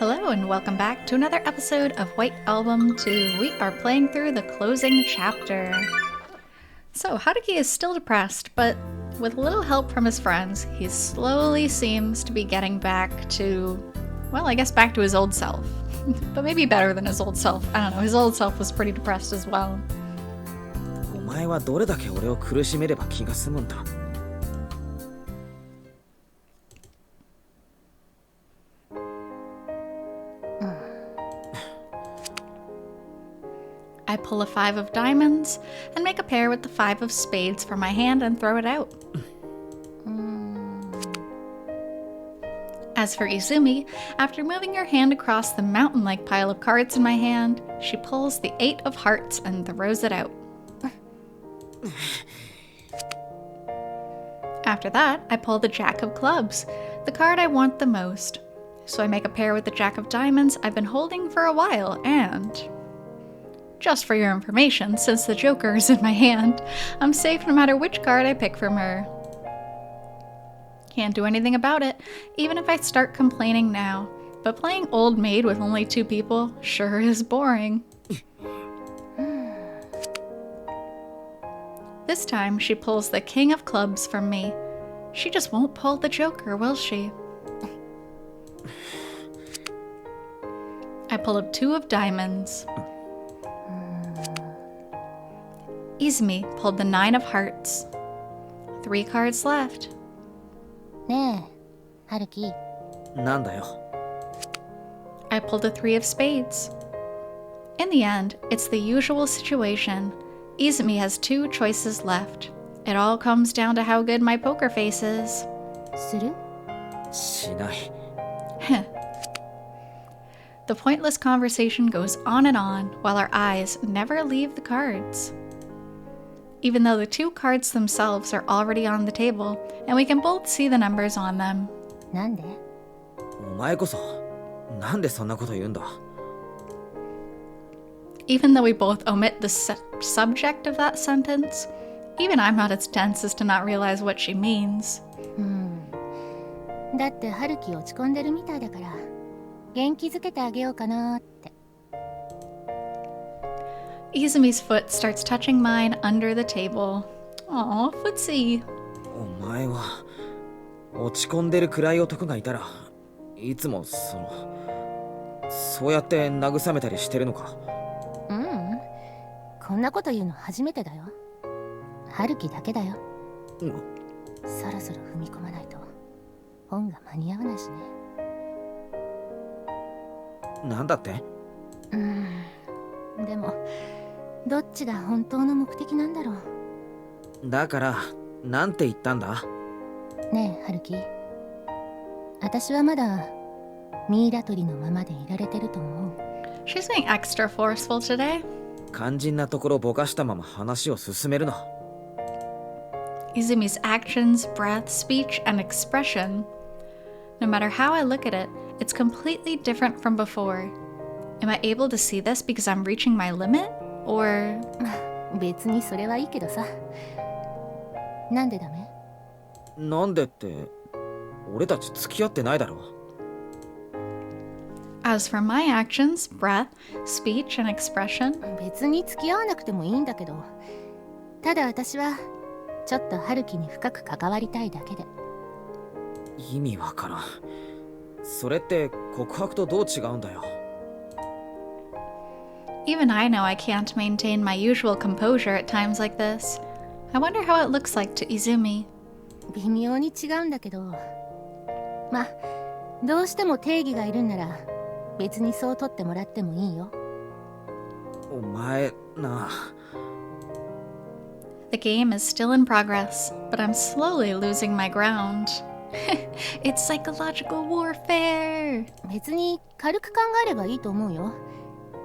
Hello and welcome back to another episode of White Album 2. We are playing through the closing chapter. So Haruki is still depressed, but with a little help from his friends, he slowly seems to be getting back to, well, I guess back to his old self. But maybe better than his old self. I don't know, his old self was pretty depressed as well. お前はどれだけ俺を苦しめれば気が済むんだ。I pull a 5 of diamonds and make a pair with the 5 of spades from my hand and throw it out. As for Izumi, after moving her hand across the mountain-like pile of cards in my hand, she pulls the 8 of hearts and throws it out. After that, I pull the Jack of clubs, the card I want the most. So I make a pair with the Jack of diamonds I've been holding for a while, and... just for your information, since the Joker is in my hand, I'm safe no matter which card I pick from her. Can't do anything about it, even if I start complaining now. But playing Old Maid with only 2 people sure is boring. This time, she pulls the King of Clubs from me. She just won't pull the Joker, will she? I pull up 2 of diamonds. Izumi pulled the 9 of hearts. 3 cards left. ねえ、ハルキ。なんだよ。I pulled a 3 of spades. In the end, it's the usual situation. Izumi has 2 choices left. It all comes down to how good my poker face is. する？しない。The pointless conversation goes on and on while our eyes never leave the cards. Even though the 2 cards themselves are already on the table, and we can both see the numbers on them. なんで？お前こそ、なんでそんなこと言うんだ。Even though we both omit the subject of that sentence, even I'm not as dense as to not realize what she means. だってハルキ落ち込んでるみたいだから、元気づけてあげようかなって。Izumi's foot starts touching mine under the table. Aw, footsie. お前は、落ち込んでる暗い男がいたら、いつもそうやって慰めたりしてるのか。こんなこと言うの初めてだよ。ハルキだけだよ。そろそろ踏み込まないと本が間に合わないしね。なんだって？でもどっちが本当の目的なんだろう。だからなんて言ったんだ？ねえハルキ、私はまだミイラ取りのままでいられてると思う。 She's being extra forceful today. 肝心なところぼかしたまま話を進めるな。Izumi's actions, breath, speech, and expression. No matter how I look at it, it's completely different from before. Am I able to see this because I'm reaching my limit? Or... 別にそれはいいけどさ。なんでダメ？なんでって、俺たち付き合ってないだろ。As for my actions, breath, speech, and expression. 別に付き合わなくてもいいんだけど、ただ私はちょっとハルキに深く関わりたいだけで。意味わからん。それって告白とどう違うんだよ。Even I know I can't maintain my usual composure at times like this. I wonder how it looks like to Izumi. 微妙に違うんだけど、ま、どうしても定義がいるんなら別にそう取ってもらってもいいよ。お前な。The game is still in progress, but I'm slowly losing my ground. It's psychological warfare. 別に軽く考えればいいと思うよ。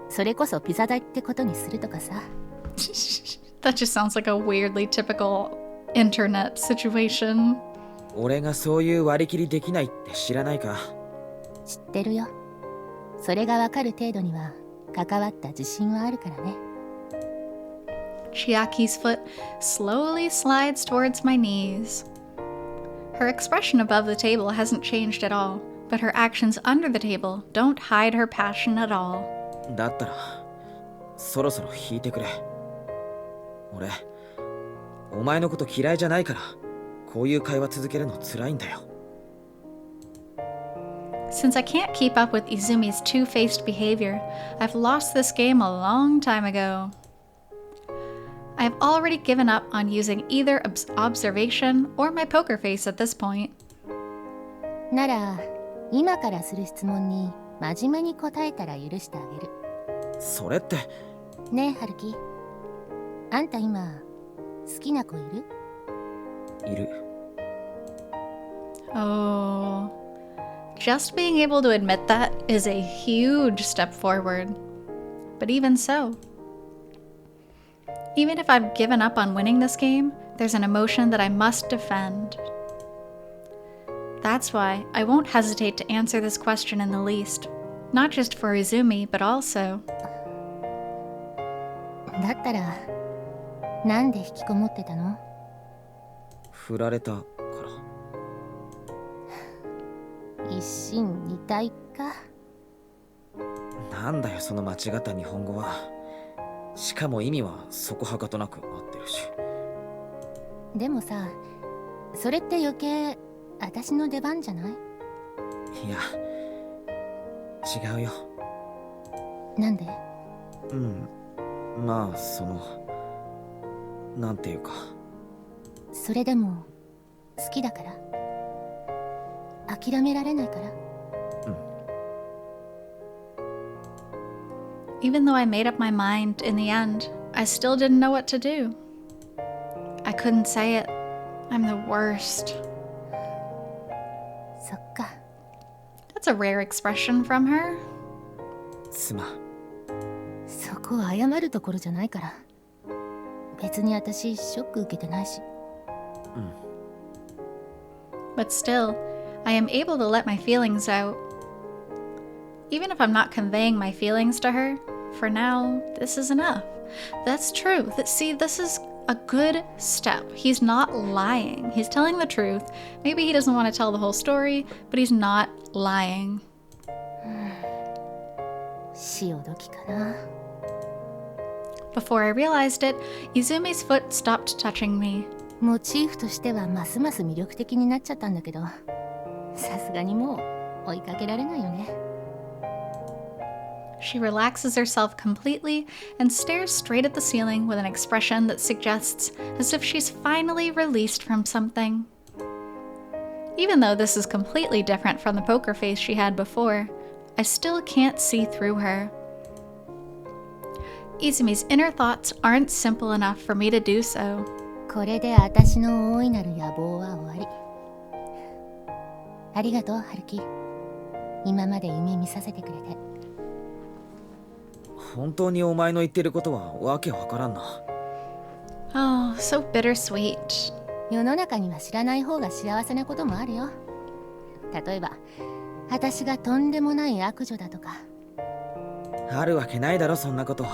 それこそピザ代ってことにするとかさ。That just sounds like a weirdly typical internet situation. 俺がそういう割り切りできないって知らないか？知ってるよ。それがわかる程度には関わった自信はあるからね。Chiaki's foot slowly slides towards my knees. Her expression above the table hasn't changed at all, but her actions under the table don't hide her passion at all. だったらそろそろ引いてくれ。俺お前のこと嫌いじゃないからこういう会話続けるの辛いんだよ。 Since I can't keep up with Izumi's two-faced behavior, I've lost this game a long time ago. I have already given up on using either observation or my poker face at this point. なら今からする質問に真面目に答えたら許してあげる。それってねえ、春樹。あんた今好きな子いる？いる。 Oh, just being able to admit that is a huge step forward. But even so, even if I've given up on winning this game, there's an emotion that I must defend. That's why I won't hesitate to answer this question in the least, not just for Izumi, but also. だったらなんで引きこもってたの？振られたから。一心二体か。なんだよその間違った日本語は。しかも意味はそこはかとなく合ってるし。でもさ、それって余計私の出番じゃない？いや違うよ。なんで？まあなんていうか。それでも好きだから？諦められないから？Even though I made up my mind in the end, I still didn't know what to do. I couldn't say it. I'm the worst. そっか。That's a rare expression from her. すまん。そこ謝るところじゃないから。別に私ショック受けてないし。But still, I am able to let my feelings out. Even if I'm not conveying my feelings to her, for now, this is enough. That's true. See, this is a good step. He's not lying. He's telling the truth. Maybe he doesn't want to tell the whole story, but he's not lying. 潮時かな。Before I realized it, Izumi's foot stopped touching me. モチーフとしてはますます魅力的になっちゃったんだけど、さすがにもう追いかけられないよね。She relaxes herself completely and stares straight at the ceiling with an expression that suggests as if she's finally released from something. Even though this is completely different from the poker face she had before, I still can't see through her. Izumi's inner thoughts aren't simple enough for me to do so. これで私の大いなる野望は終わり。ありがとう、春樹。今まで夢見させてくれて。本当にお前の言ってることはわけわからんな。Oh, so bittersweet. 世の中には知らない方が幸せなこともあるよ。例えば、私がとんでもない悪女だとか。あるわけないだろそんなこと。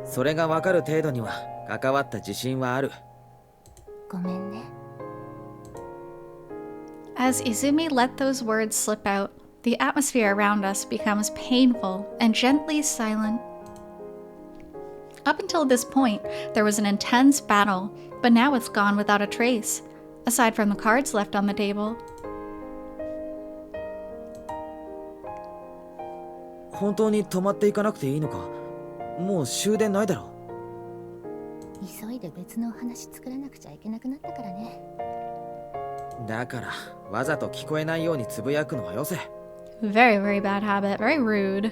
それがわかる程度には関わった自信はある。ごめんね。As Izumi let those words slip out, the atmosphere around us becomes painful and gently silent. Up until this point, there was an intense battle, but now it's gone without a trace, aside from the cards left on the table. 本当に止まっていかなくていいのか？もう終電ないだろ。急いで別のお話作らなくちゃいけなくなったからね。だからわざと聞こえないようにつぶやくのはよせ。Very, very bad habit. Very rude.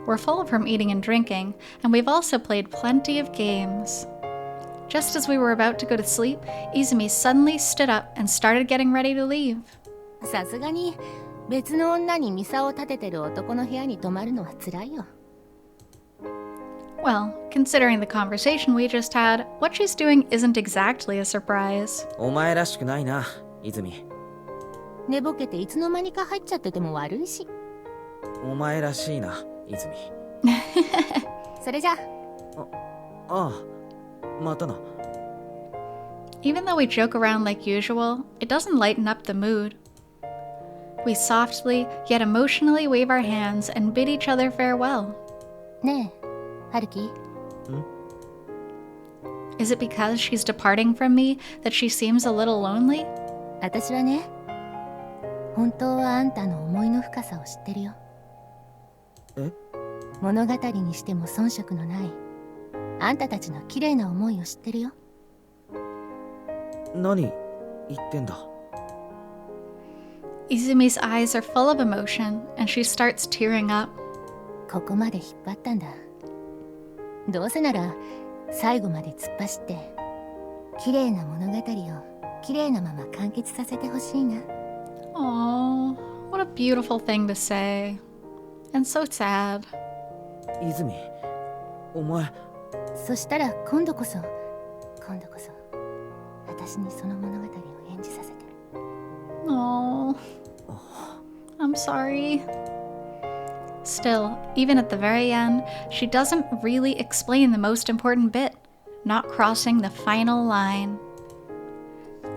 We're full from eating and drinking, and we've also played plenty of games. Just as we were about to go to sleep, Izumi suddenly stood up and started getting ready to leave. さすがに別の女にミサを立ててる男の部屋に泊まるのは辛いよ。Well, considering the conversation we just had, what she's doing isn't exactly a surprise. お前らしくないな、泉。寝ぼけていつの間にか入っちゃってても悪いし。お前らしいな、泉。それじゃ。ああ、またな。Even though we joke around like usual, it doesn't lighten up the mood. We softly, yet emotionally wave our hands and bid each other farewell. ねえ、春樹。Is it because she's departing from me that she seems a little lonely? 私はね、本当はあんたの思いの深さを知ってるよ。え？物語にしても遜色のない、あんたたちの綺麗な思いを知ってるよ。何言ってんだ。Izumi's eyes are full of emotion, and she starts tearing up. ここまで引っ張ったんだ。どうせなら最後まで突っ走って綺麗な物語を綺麗なまま完結させてほしいな。Aww, what a beautiful thing to say. And so sad. 泉、お前。そしたら今度こそ私にその物語を演じさせて。Aww. I'm sorry. Still, even at the very end, she doesn't really explain the most important bit, not crossing the final line.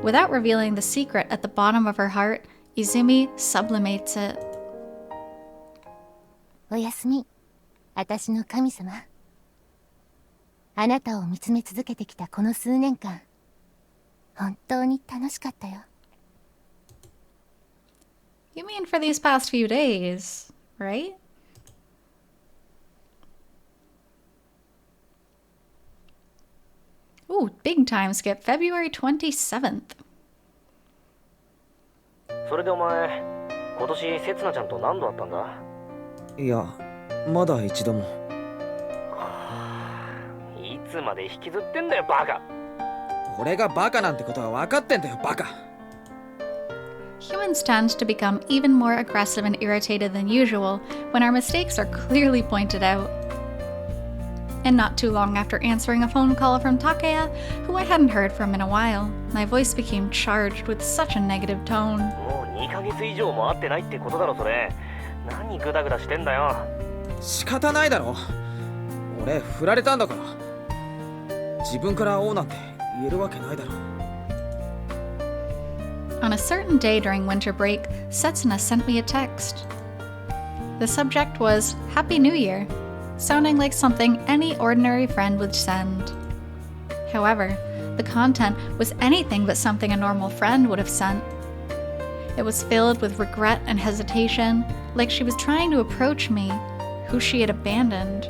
Without revealing the secret at the bottom of her heart, Izumi sublimates it. おやすみ、私の神様。あなたを見つめ続けてきたこの数年間、本当に楽しかったよ。You mean for these past few days, right? Ooh, big time skip, February 27th. それでお前、今年せつなちゃんと何度会ったんだ？いや、まだ一度も。いつまで引きずってんだよ、バカ。俺がバカなんてことは分かってんだよ、バカ。Humans tend to become even more aggressive and irritated than usual when our mistakes are clearly pointed out. And not too long after answering a phone call from Takeya, who I hadn't heard from in a while, my voice became charged with such a negative tone. もう2ヶ月以上も会ってないってことだろ、それ。何グダグダしてんだよ。仕方ないだろ。俺振られたんだから。自分から会おうなんて言えるわけないだろ。On a certain day during winter break, Setsuna sent me a text. The subject was Happy New Year, sounding like something any ordinary friend would send. However, the content was anything but something a normal friend would have sent. It was filled with regret and hesitation, like she was trying to approach me, who she had abandoned.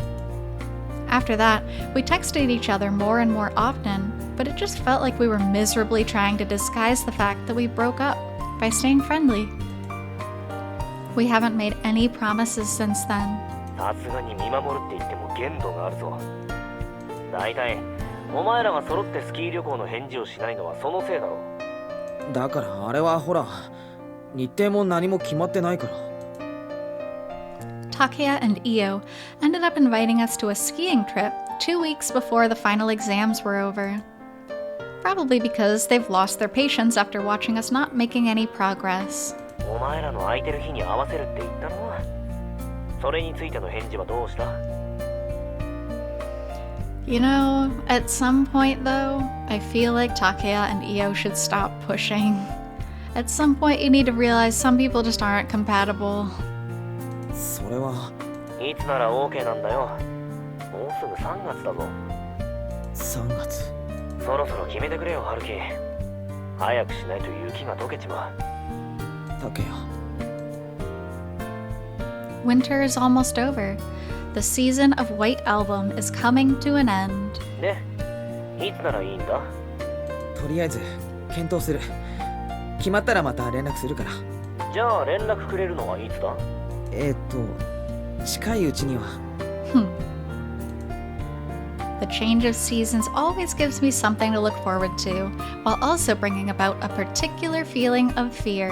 After that, we texted each other more and more often, but it just felt like we were miserably trying to disguise the fact that we broke up by staying friendly. We haven't made any promises since then. さすがに見守るって言っても限度があるぞ。だいたいお前らが揃ってスキー旅行の返事をしないのはそのせいだろ。だからあれはほら、日程も何も決まってないから。Takeya and Io ended up inviting us to a skiing trip 2 weeks before the final exams were over. Probably because they've lost their patience after watching us not making any progress. お前らの空いてる日に合わせるって言ったろ。それについての返事はどうした？ You know, at some point though, I feel like Takeya and Io should stop pushing. At some point you need to realize some people just aren't compatible. それは。いつなら OK なんだよ。もうすぐ3月だぞ。3月。そろそろ決めてくれよ、春樹。早くしないと雪が溶けちまう。竹谷。Winter is almost over. The season of White Album is coming to an end. で、いつならいいんだ？とりあえず検討する。決まったらまた連絡するから。じゃあ連絡くれるのはいつだ？近いうちには。The change of seasons always gives me something to look forward to, while also bringing about a particular feeling of fear.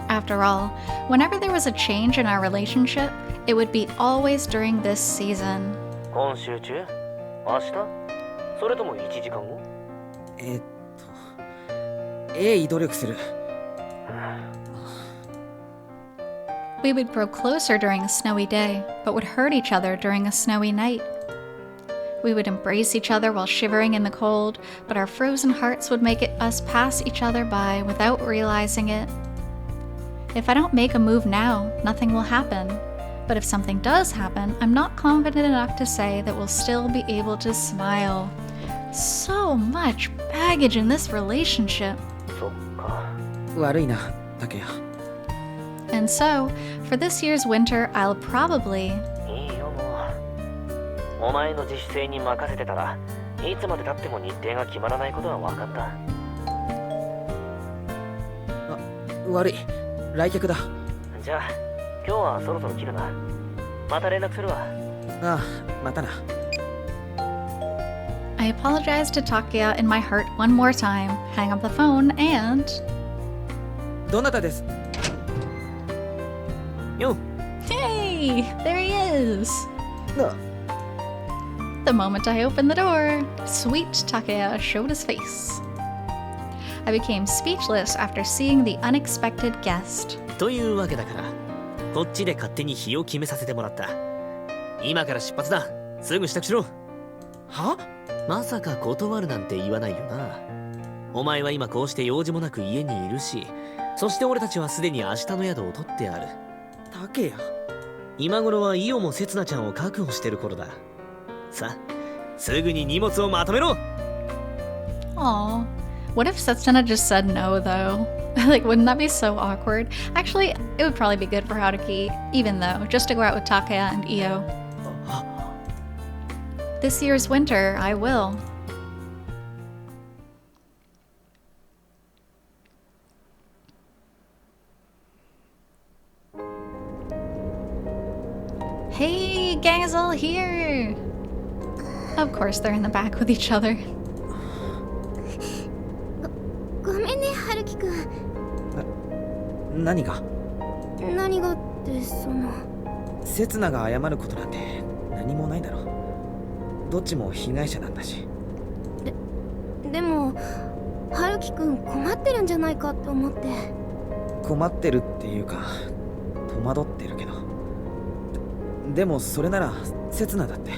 After all, whenever there was a change in our relationship, it would be always during this season. 今週中？明日？それとも1時間後？鋭意努力する。We would grow closer during a snowy day, but would hurt each other during a snowy night. We would embrace each other while shivering in the cold, but our frozen hearts would make us pass each other by without realizing it. If I don't make a move now, nothing will happen. But if something does happen, I'm not confident enough to say that we'll still be able to smile. So much baggage in this relationship. そっか。悪いな、竹谷。 And so, for this year's winter, I'll probably... いいよもう。お前の自主性に任せてたらいつまで経っても日程が決まらないことは分かった。悪い、来客だ。じゃあ今日はそろそろ切るな。また連絡するわ。ああ、またな。 I apologize to Takuya in my heart one more time, hang up the phone, and... どなたです？よ Hey! There he is! あ、 The moment I opened the door, sweet Takuya showed his face. I became speechless after seeing the unexpected guest. というわけだからこっちで勝手に日を決めさせてもらった。今から出発だ。すぐ支度しろ。は？まさか断るなんて言わないよな。お前は今こうして用事もなく家にいるし、そして俺たちはすでに明日の宿を取ってある。竹谷。今頃はイオもせつなちゃんを確保してる頃だ。さあ、すぐに荷物をまとめろ。 Aw. What if Setsuna just said no, though? Like, wouldn't that be so awkward? Actually, it would probably be good for Haruki, even though, just to go out with Takuya and Io. This year's winter, I will. Hey, gang is all here! Of course, they're in the back with each other. ごめんね、春樹くん。何が？何がってその。刹那が謝ることなんて何もないだろう。どっちも被害者なんだし。でも、春樹くん困ってるんじゃないかって思って。困ってるっていうか、戸惑ってるけど。でもそれなら刹那だって。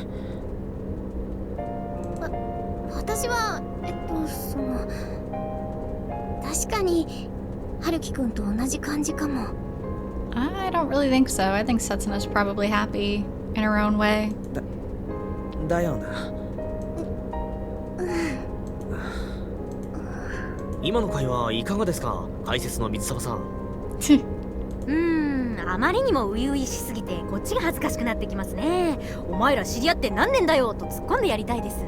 私はその。確かに春樹くんと同じ感じかも。I don't really think so. I think Setsuna's probably happy in her own way. だよな。今の会話いかがですか、解説の水沢さん。あまりにも初々しすぎてこっちが恥ずかしくなってきますね。お前ら知り合って何年だよと突っ込んでやりたいです。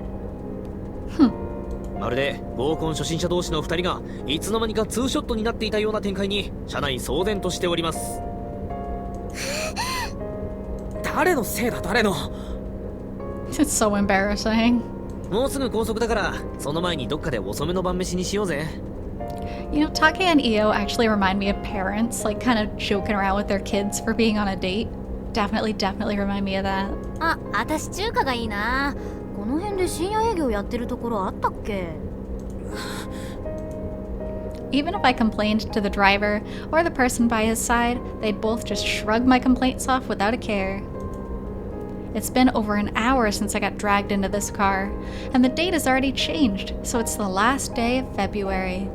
まるで合コン初心者同士の2人がいつの間にかツーショットになっていたような展開に社内騒然としております。誰のせいだ、誰の。 It's so embarrassing. もうすぐ高速だからその前にどっかで遅めの晩飯にしようぜ。You know, Take and Io actually remind me of parents, like kind of joking around with their kids for being on a date. Definitely remind me of that. あ、私中華がいいな。この辺で深夜営業やってるところあったっけ？ Even if I complained to the driver or the person by his side, they'd both just shrug my complaints off without a care. It's been over an hour since I got dragged into this car, and the date has already changed, so it's the last day of February.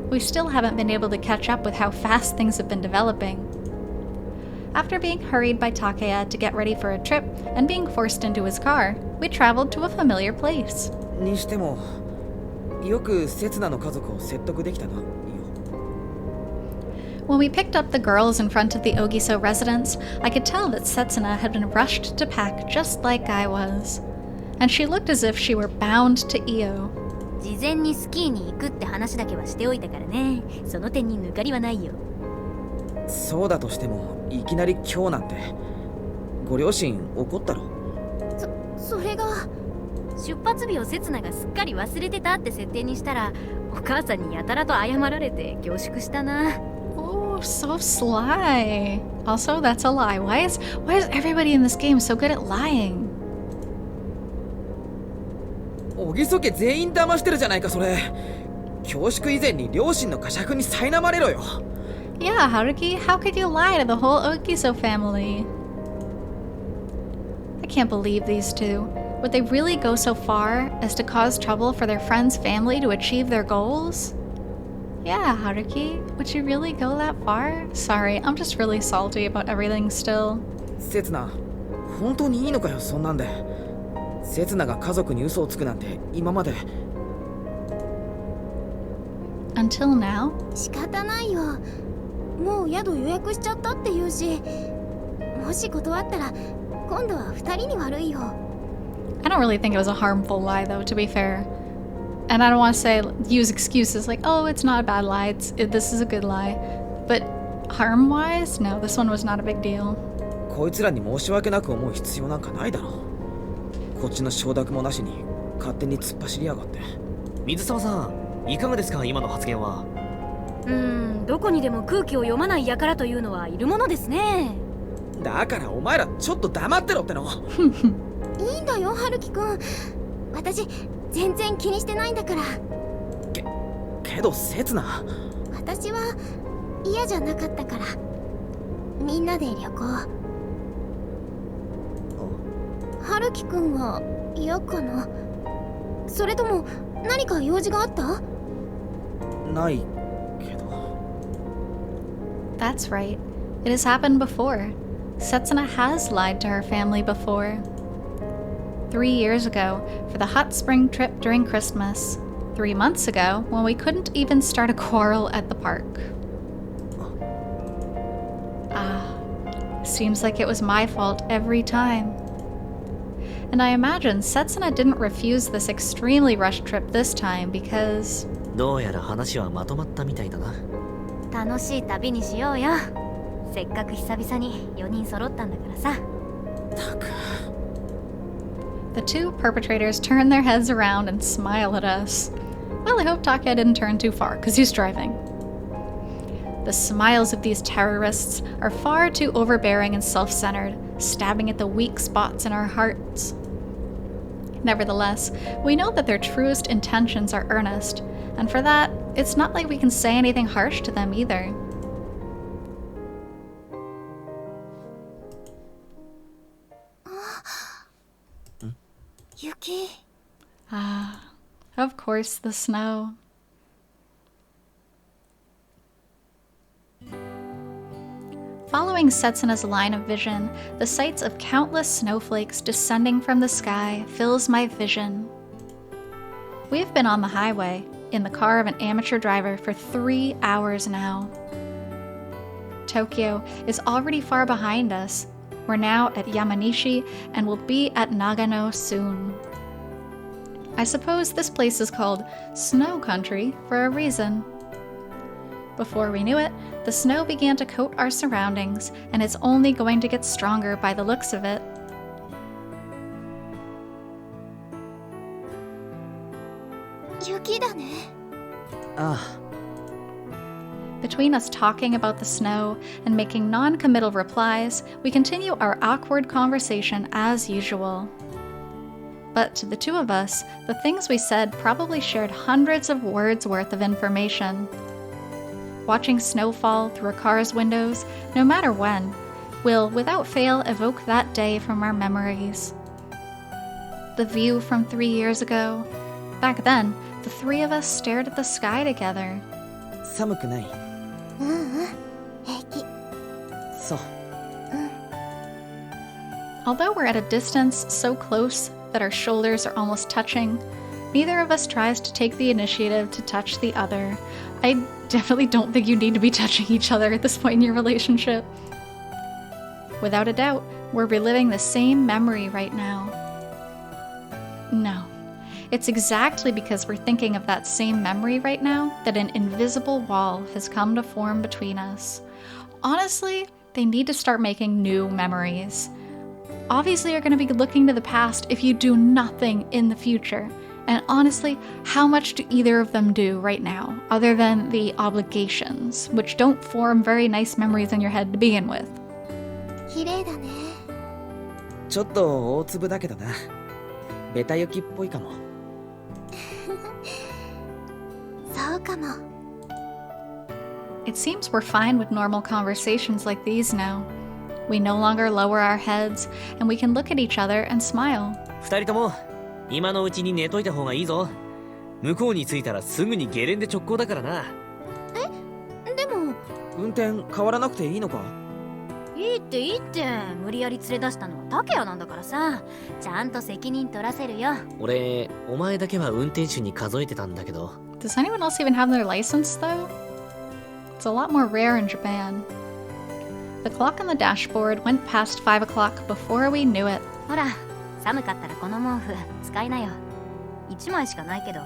We still haven't been able to catch up with how fast things have been developing. After being hurried by Takeya to get ready for a trip and being forced into his car, we traveled to a familiar place. にしても、よく刹那の家族を説得できたな。 When we picked up the girls in front of the Ogiso residence, I could tell that Setsuna had been rushed to pack just like I was. And she looked as if she were bound to Io. 事前にスキーに行くって話だけはしておいたからね。その点に抜かりはないよ。そうだとしても、いきなり今日なんて。ご両親怒ったろ。それが。出発日を刹那がすっかり忘れてたって設定にしたら、お母さんにやたらと謝られて恐縮したな。Oh, so sly. Also, that's a lie. Why is everybody in this game so good at lying? 小木曽家全員騙してるじゃないかそれ。恐縮以前に両親の呵責に苛まれろよ。Yeah, Haruki, how could you lie to the whole Ogiso family? I can't believe these two. Would they really go so far as to cause trouble for their friend's family to achieve their goals? Yeah, Haruki, would you really go that far? Sorry, I'm just really salty about everything still. せつな、本当にいいのかよ、そんなんで。せつなが家族に嘘をつくなんて今まで。Until now? 仕方ないよ。もう宿予約しちゃったって言うし、もし断ったら今度は2人に悪いよ。I don't really think it was a harmful lie, though, to be fair. And I don't want to say, use excuses like, oh, it's not a bad lie, this is a good lie. But harm-wise, no, this one was not a big deal. こいつらに申し訳なく思う必要なんかないだろ。こっちの承諾もなしに勝手に突っ走りやがって。水沢さん、いかがですか今の発言は。どこにでも空気を読まない輩というのはいるものですね。だからお前らちょっと黙ってろっての。いいんだよ、春樹くん。私全然気にしてないんだから。けどせつな。私は嫌じゃなかったから。みんなで旅行。春樹くんが嫌かな。それとも何か用事があった？ないけど。That's right. It has happened before. Setsuna has lied to her family before. 3 years ago, for the hot spring trip during Christmas. 3 months ago, when we couldn't even start a quarrel at the park. Seems like it was my fault every time. And I imagine Setsuna didn't refuse this extremely rushed trip this time because... どうやら話はまとまったみたいだな。楽しい旅にしようよ。せっかく久々に4人揃ったんだからさ。たく。The two perpetrators turn their heads around and smile at us. Well, I hope Takia didn't turn too far, because he's driving. The smiles of these terrorists are far too overbearing and self-centered, stabbing at the weak spots in our hearts. Nevertheless, we know that their truest intentions are earnest, and for that, it's not like we can say anything harsh to them either. Yuki. Of course, the snow. Following Setsuna's line of vision, the sights of countless snowflakes descending from the sky fills my vision. We've been on the highway, in the car of an amateur driver, for 3 hours now. Tokyo is already far behind us. We're now at Yamanishi and will be at Nagano soon. I suppose this place is called Snow Country for a reason. Before we knew it, the snow began to coat our surroundings, and it's only going to get stronger by the looks of it. Yuki だね。Between us talking about the snow and making non-committal replies, we continue our awkward conversation as usual. But to the two of us, the things we said probably shared hundreds of words worth of information. Watching snow fall through a car's windows, no matter when, will without fail evoke that day from our memories. The view from 3 years ago. Back then, the three of us stared at the sky together. 寒くない？平気。そう。Although we're at a distance so close that our shoulders are almost touching, neither of us tries to take the initiative to touch the other. I definitely don't think you need to be touching each other at this point in your relationship. Without a doubt, we're reliving the same memory right now. No. It's exactly because we're thinking of that same memory right now that an invisible wall has come to form between us. Honestly, they need to start making new memories. Obviously, you're going to be looking to the past if you do nothing in the future. And honestly, how much do either of them do right now, other than the obligations, which don't form very nice memories in your head to begin with? 綺麗だね。ちょっと大粒だけどな。ベタ雪っぽいかも。そうかも。It seems we're fine with normal conversations like these now. We no longer lower our heads, and we can look at each other and smile. 2人とも今のうちに寝といた方がいいぞ。向こうに着いたらすぐにゲレンデ直行だからな。運転変わらなくていいのか？いいっていいって、無理やり連れ出したのは竹谷なんだからさ、ちゃんと責任取らせるよ。俺、お前だけは運転手に数えてたんだけど。Does anyone else even have their license, though? It's a lot more rare in Japan. The clock on the dashboard went past 5 o'clock before we knew it. ほら、寒かったらこの毛布使いなよ。1枚しかないけど、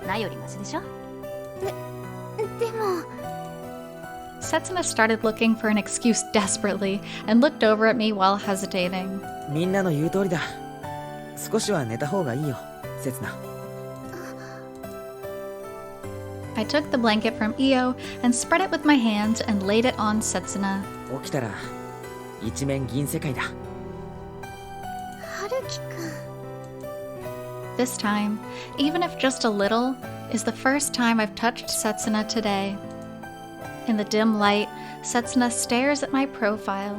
ないよりマシでしょ。でも Setsuna started looking for an excuse desperately and looked over at me while hesitating. みんなの言う通りだ。少しは寝た方がいいよ、せつな。I took the blanket from Io and spread it with my hands and laid it on Setsuna. 起きたら一面銀世界だ。春樹くん This time, even if just a little, is the first time I've touched Setsuna today. In the dim light, Setsuna stares at my profile.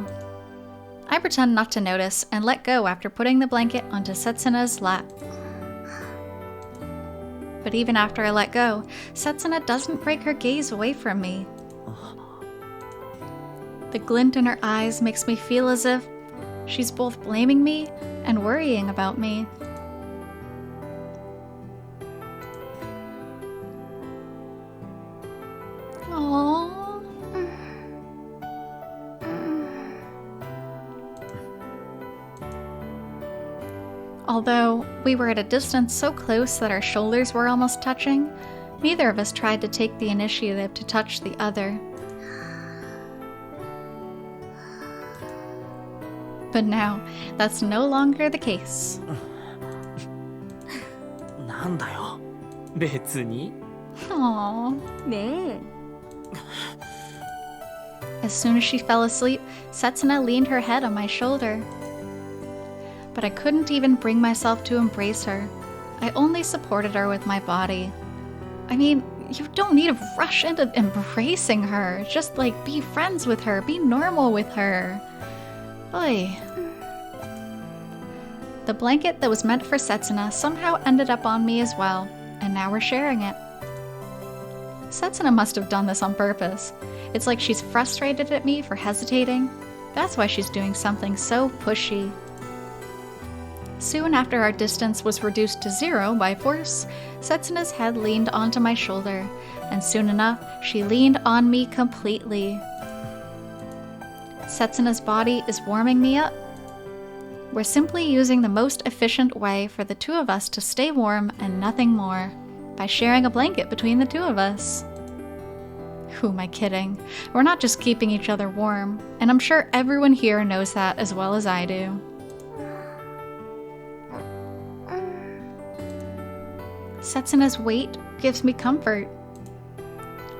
I pretend not to notice and let go after putting the blanket onto Setsuna's lap. But even after I let go, Setsuna doesn't break her gaze away from me. The glint in her eyes makes me feel as if she's both blaming me and worrying about me. Aww. Although we were at a distance so close that our shoulders were almost touching, neither of us tried to take the initiative to touch the other. But now, that's no longer the case. なんだよ。別に。Aww. ねえ。 As soon as she fell asleep, Setsuna leaned her head on my shoulder. But I couldn't even bring myself to embrace her. I only supported her with my body. I mean, you don't need to rush into embracing her. Just be friends with her, be normal with her. Oy. The blanket that was meant for Setsuna somehow ended up on me as well, and now we're sharing it. Setsuna must have done this on purpose. It's like she's frustrated at me for hesitating. That's why she's doing something so pushy. Soon after our distance was reduced to 0 by force, Setsuna's head leaned onto my shoulder, and soon enough, she leaned on me completely. Setsuna's body is warming me up. We're simply using the most efficient way for the two of us to stay warm and nothing more, by sharing a blanket between the two of us. Who am I kidding? We're not just keeping each other warm, and I'm sure everyone here knows that as well as I do. Setsuna's weight gives me comfort.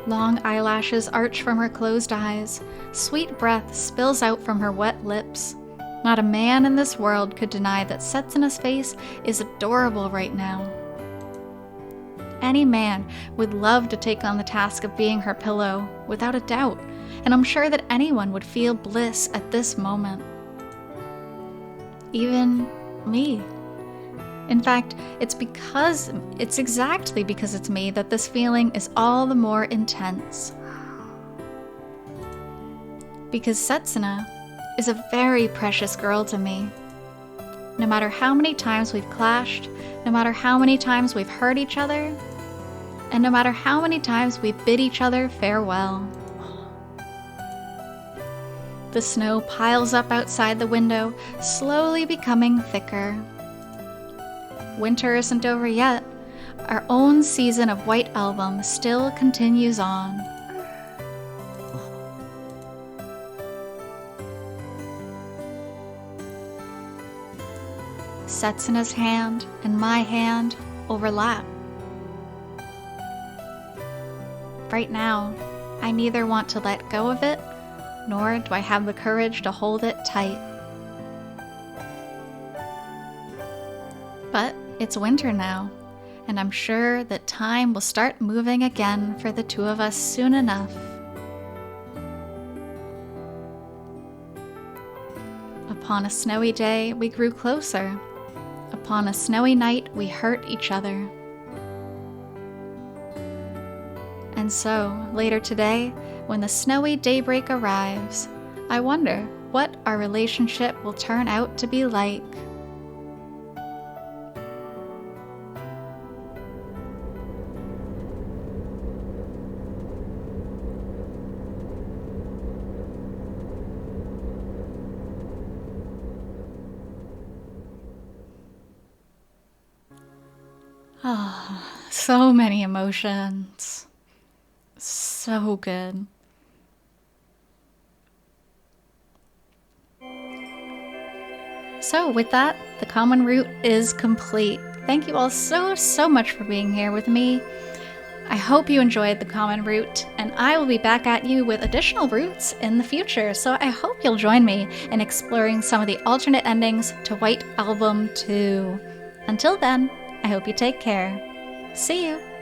Long eyelashes arch from her closed eyes. Sweet breath spills out from her wet lips. Not a man in this world could deny that Setsuna's face is adorable right now. Any man would love to take on the task of being her pillow, without a doubt, and I'm sure that anyone would feel bliss at this moment. Even me. In fact, it's exactly because it's me that this feeling is all the more intense. Because Setsuna is a very precious girl to me. No matter how many times we've clashed, no matter how many times we've hurt each other, and no matter how many times we bid each other farewell. The snow piles up outside the window, slowly becoming thicker. Winter isn't over yet. Our own season of White Album still continues on. Setsuna's hand and my hand overlap. Right now, I neither want to let go of it, nor do I have the courage to hold it tight. But it's winter now, and I'm sure that time will start moving again for the two of us soon enough. Upon a snowy day, we grew closer. Upon a snowy night, we hurt each other. And so, later today, when the snowy daybreak arrives, I wonder what our relationship will turn out to be like. Oh, so many emotions. So good. So with that, the common route is complete. Thank you all so much for being here with me. I hope you enjoyed the common route, and I will be back at you with additional routes in the future, so I hope you'll join me in exploring some of the alternate endings to White Album 2. Until then, I hope you take care. See you!